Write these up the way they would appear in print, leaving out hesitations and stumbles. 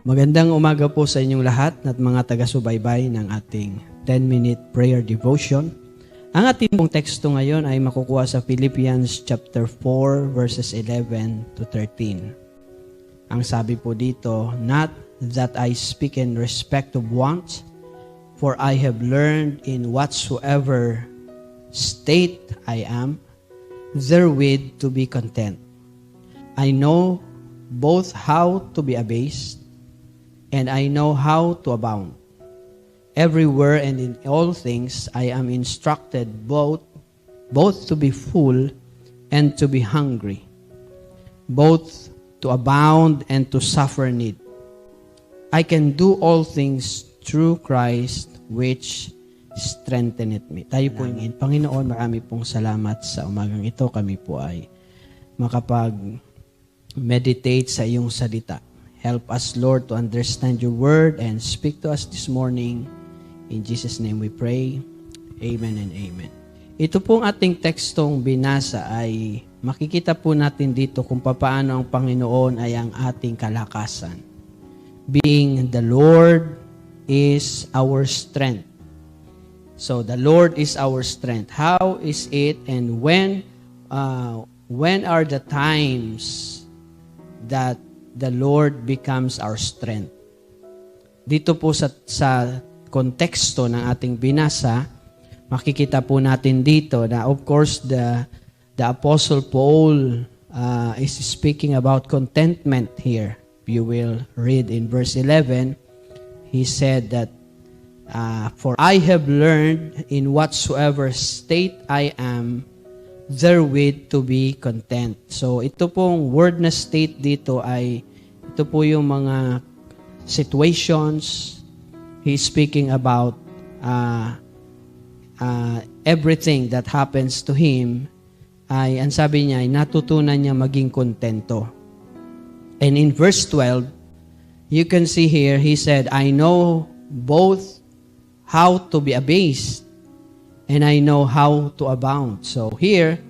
Magandang umaga po sa inyong lahat at mga taga-subaybay ng ating 10-minute prayer devotion. Ang ating pong teksto ngayon ay makukuha sa Philippians chapter 4 verses 11 to 13. Ang sabi po dito, "Not that I speak in respect of want, for I have learned in whatsoever state I am, therewith to be content. I know both how to be abased, and I know how to abound. Everywhere and in all things I am instructed both to be full and to be hungry, both to abound and to suffer need. I can do all things through Christ which strengtheneth me." Tayo po ingin. Panginoon, marami pong salamat sa umagang ito. Kami po ay makapag-meditate sa iyong salita. Help us, Lord, to understand your word and speak to us this morning. In Jesus' name we pray. Amen and amen. Ito pong ating tekstong binasa ay makikita po natin dito kung paano ang Panginoon ay ang ating kalakasan. Being the Lord is our strength. So the Lord is our strength. How is it and when are the times that the Lord becomes our strength? Dito po sa konteksto ng ating binasa, makikita po natin dito na of course the Apostle Paul is speaking about contentment here. You will read in verse 11, he said that, "For I have learned in whatsoever state I am, therewith to be content." So ito pong word na state dito ay ito po yung mga situations. He's speaking about everything that happens to him ay ang sabi niya ay natutunan niya maging kontento. And in verse 12, you can see here, he said, "I know both how to be abased and I know how to abound." So here,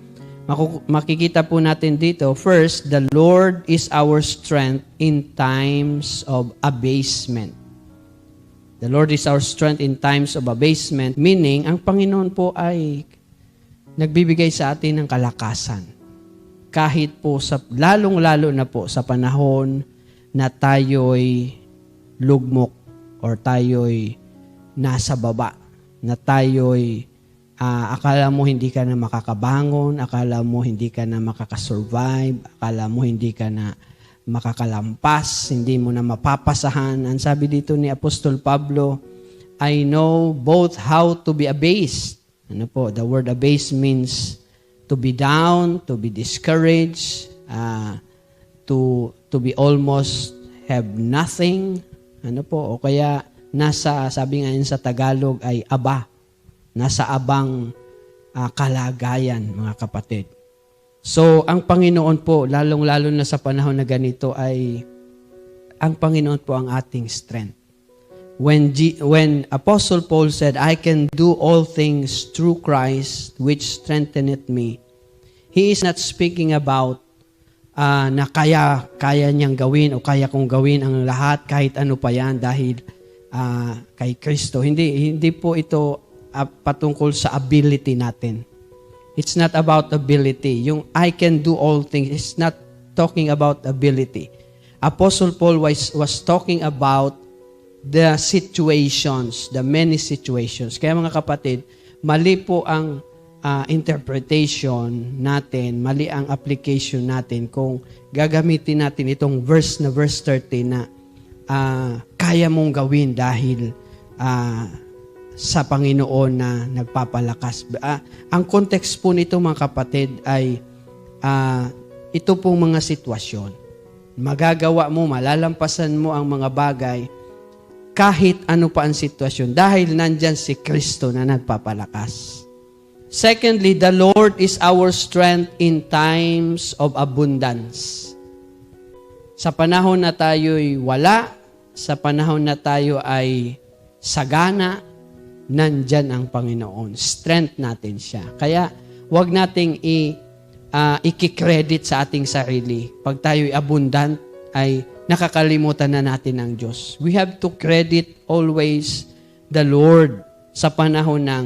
makikita po natin dito, first, the Lord is our strength in times of abasement. The Lord is our strength in times of abasement, meaning, ang Panginoon po ay nagbibigay sa atin ng kalakasan. Kahit po, lalong-lalo na po sa panahon na tayo'y lugmok or tayo'y nasa baba, na tayo'y akala mo hindi ka na makakabangon, akala mo hindi ka na makakasurvive, akala mo hindi ka na makakalampas, hindi mo na mapapasahan. Ang sabi dito ni Apostol Pablo, "I know both how to be abased." Ano po? The word abased means to be down, to be discouraged, to be almost have nothing. Ano po? O kaya sabi nga yun sa Tagalog ay aba. Nasa abang kalagayan, mga kapatid. So, ang Panginoon po, lalong-lalo na sa panahon na ganito ay, ang Panginoon po ang ating strength. When Apostle Paul said, "I can do all things through Christ, which strengtheneth me," he is not speaking about na kaya niyang gawin o kaya kong gawin ang lahat kahit ano pa yan dahil kay Kristo. Hindi po ito patungkol sa ability natin. It's not about ability. Yung "I can do all things" is not talking about ability. Apostle Paul was talking about the situations, the many situations. Kaya mga kapatid, mali po ang interpretation natin, mali ang application natin kung gagamitin natin itong verse 30 na kaya mong gawin dahil sa Panginoon na nagpapalakas. Ang context po nito, mga kapatid, ay ito pong mga sitwasyon. Magagawa mo, malalampasan mo ang mga bagay kahit ano pa ang sitwasyon dahil nandyan si Kristo na nagpapalakas. Secondly, the Lord is our strength in times of abundance. Sa panahon na tayo'y wala, sa panahon na tayo ay sagana, nandyan ang Panginoon. Strength natin siya. Kaya, huwag nating i-credit sa ating sarili. Pag tayo'y abundant, ay nakakalimutan na natin ang Diyos. We have to credit always the Lord sa panahon ng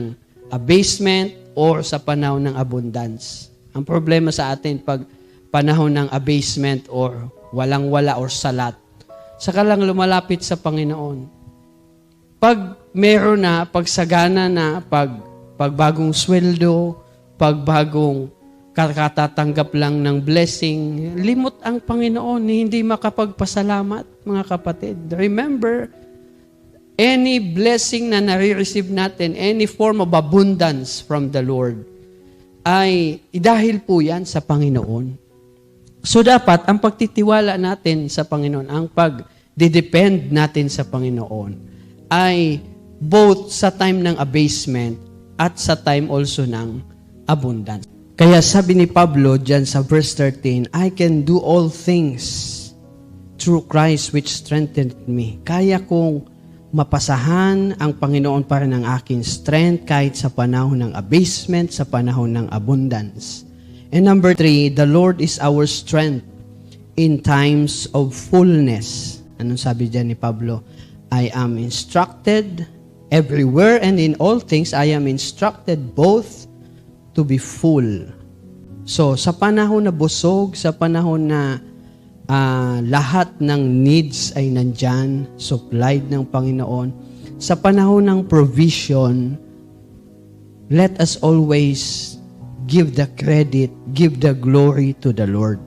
abasement or sa panahon ng abundance. Ang problema sa atin pag panahon ng abasement or walang-wala or salat, saka lang lumalapit sa Panginoon. Pag meron na, pag sagana na, pag bagong sweldo, pag bagong katatanggap lang ng blessing, limot ang Panginoon, hindi makapagpasalamat, mga kapatid. Remember, any blessing na nare-receive natin, any form of abundance from the Lord, ay dahil po yan sa Panginoon. So dapat, ang pagtitiwala natin sa Panginoon, ang pag-depend natin sa Panginoon, ay both sa time ng abasement at sa time also ng abundance. Kaya sabi ni Pablo dyan sa verse 13, I can do all things through Christ which strengthened me. Kaya kong mapasahan ang Panginoon para ng aking strength kahit sa panahon ng abasement, sa panahon ng abundance. And number 3, the Lord is our strength in times of fullness. Anong sabi dyan ni Pablo? I am instructed everywhere and in all things I am instructed both to be full. So, sa panahon na busog, sa panahon na lahat ng needs ay nandyan, supplied ng Panginoon, sa panahon ng provision, let us always give the credit, give the glory to the Lord.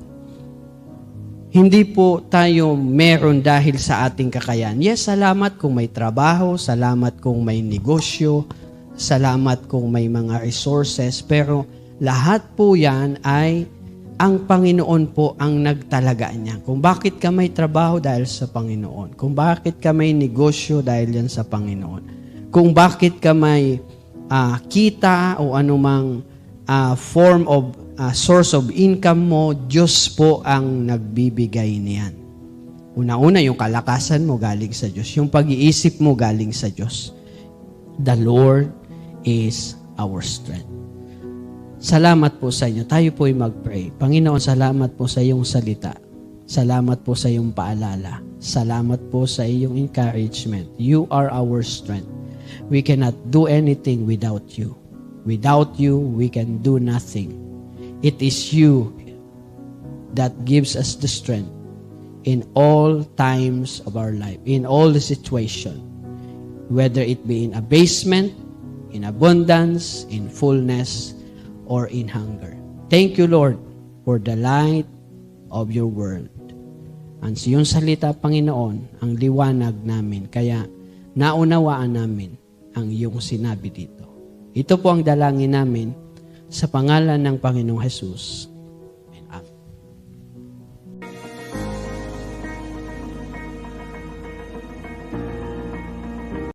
Hindi po tayo meron dahil sa ating kakayahan. Yes, salamat kung may trabaho, salamat kung may negosyo, salamat kung may mga resources, pero lahat po yan ay ang Panginoon po ang nagtalaga niya. Kung bakit ka may trabaho dahil sa Panginoon. Kung bakit ka may negosyo dahil yan sa Panginoon. Kung bakit ka may kita o anumang form of source of income mo, Diyos po ang nagbibigay niyan. Una-una, yung kalakasan mo galing sa Diyos. Yung pag-iisip mo galing sa Diyos. The Lord is our strength. Salamat po sa inyo. Tayo po ay mag-pray. Panginoon, salamat po sa iyong salita. Salamat po sa iyong paalala. Salamat po sa iyong encouragement. You are our strength. We cannot do anything without you. Without you, we can do nothing. It is you that gives us the strength in all times of our life, in all the situation, whether it be in abasement, in abundance, in fullness, or in hunger. Thank you, Lord, for the light of your word. Ang iyong salita, Panginoon, ang liwanag namin, kaya naunawaan namin ang iyong sinabi dito. Ito po ang dalangin namin sa pangalan ng Panginoong Hesus.